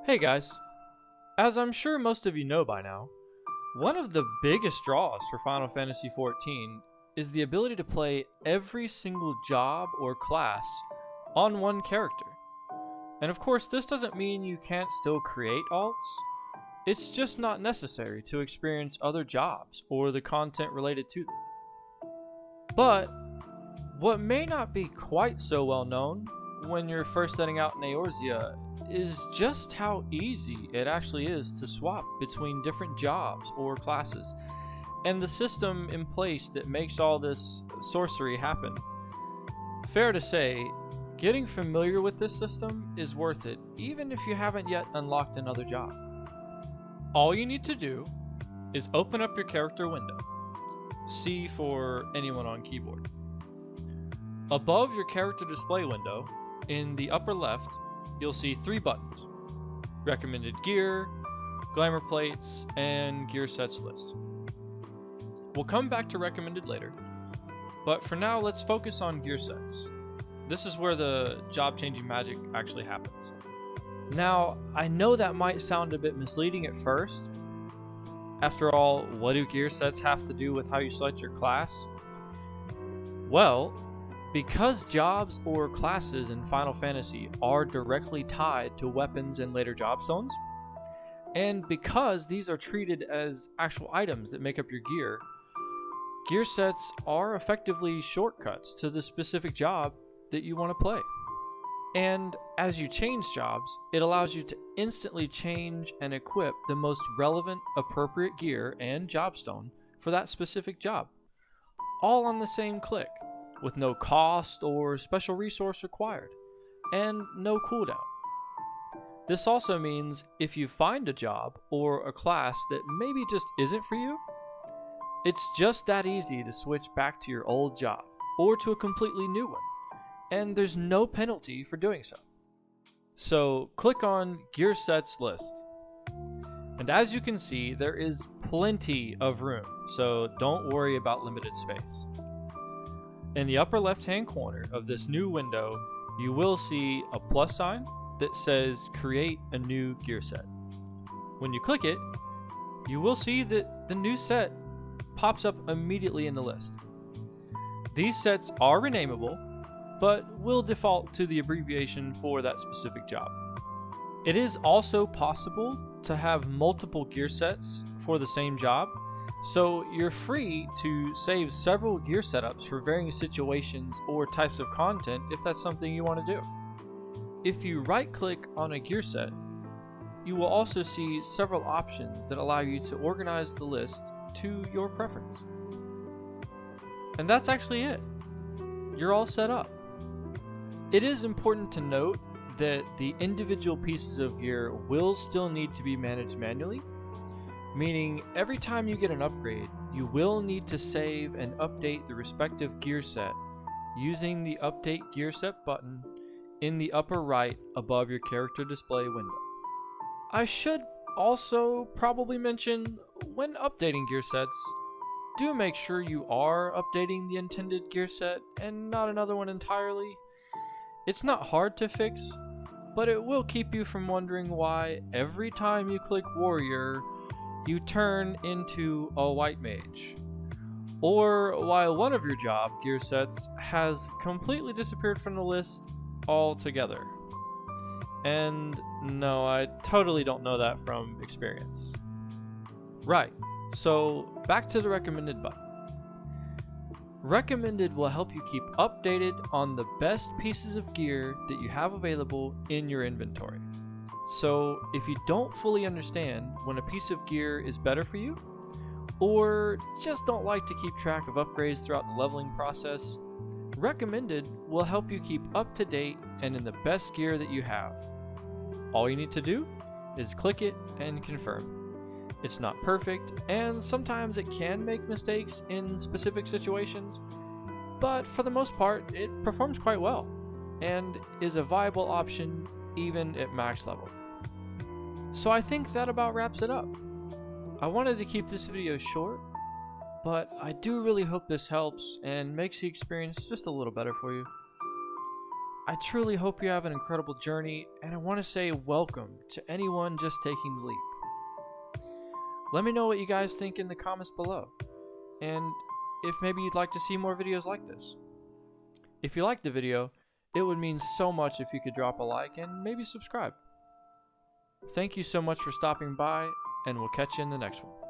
Hey guys, as I'm sure most of you know by now, one of the biggest draws for Final Fantasy XIV is the ability to play every single job or class on one character. And of course, this doesn't mean you can't still create alts, it's just not necessary to experience other jobs or the content related to them. But what may not be quite so well known when you're first setting out in Eorzea is just how easy it actually is to swap between different jobs or classes, and the system in place that makes all this sorcery happen. Fair to say, getting familiar with this system is worth it, even if you haven't yet unlocked another job. All you need to do is open up your character window, C for anyone on keyboard. Above your character display window, in the upper left, you'll see 3 buttons: recommended gear, glamour plates, and gear sets list. We'll come back to recommended later, but for now let's focus on gear sets. This is where the job changing magic actually happens. Now, I know that might sound a bit misleading at first. After all, what do gear sets have to do with how you select your class? Well, because jobs or classes in Final Fantasy are directly tied to weapons and later job stones, and because these are treated as actual items that make up your gear, gear sets are effectively shortcuts to the specific job that you want to play. And as you change jobs, it allows you to instantly change and equip the most relevant, appropriate gear and job stone for that specific job, all on the same click, with no cost or special resource required, and no cooldown. This also means if you find a job or a class that maybe just isn't for you, it's just that easy to switch back to your old job or to a completely new one, and there's no penalty for doing so. So click on Gear Sets List. And as you can see, there is plenty of room, so don't worry about limited space. In the upper left-hand corner of this new window, you will see a plus sign that says Create a New Gear Set. When you click it, you will see that the new set pops up immediately in the list. These sets are renameable, but will default to the abbreviation for that specific job. It is also possible to have multiple gear sets for the same job, so you're free to save several gear setups for varying situations or types of content if that's something you want to do. If you right-click on a gear set, you will also see several options that allow you to organize the list to your preference. And that's actually it. You're all set up. It is important to note that the individual pieces of gear will still need to be managed manually, meaning every time you get an upgrade, you will need to save and update the respective gear set using the Update Gear Set button in the upper right above your character display window. I should also probably mention, when updating gear sets, do make sure you are updating the intended gear set and not another one entirely. It's not hard to fix, but it will keep you from wondering why every time you click Warrior, you turn into a white mage, or why one of your job gear sets has completely disappeared from the list altogether. And no, I totally don't know that from experience. Right, so back to the recommended button. Recommended will help you keep updated on the best pieces of gear that you have available in your inventory. So if you don't fully understand when a piece of gear is better for you, or just don't like to keep track of upgrades throughout the leveling process, Recommended will help you keep up to date and in the best gear that you have. All you need to do is click it and confirm. It's not perfect, and sometimes it can make mistakes in specific situations, but for the most part, it performs quite well, and is a viable option even at max level. So I think that about wraps it up. I wanted to keep this video short, but I do really hope this helps and makes the experience just a little better for you. I truly hope you have an incredible journey, and I want to say welcome to anyone just taking the leap. Let me know what you guys think in the comments below, and if maybe you'd like to see more videos like this. If you liked the video, it would mean so much if you could drop a like and maybe subscribe. Thank you so much for stopping by, and we'll catch you in the next one.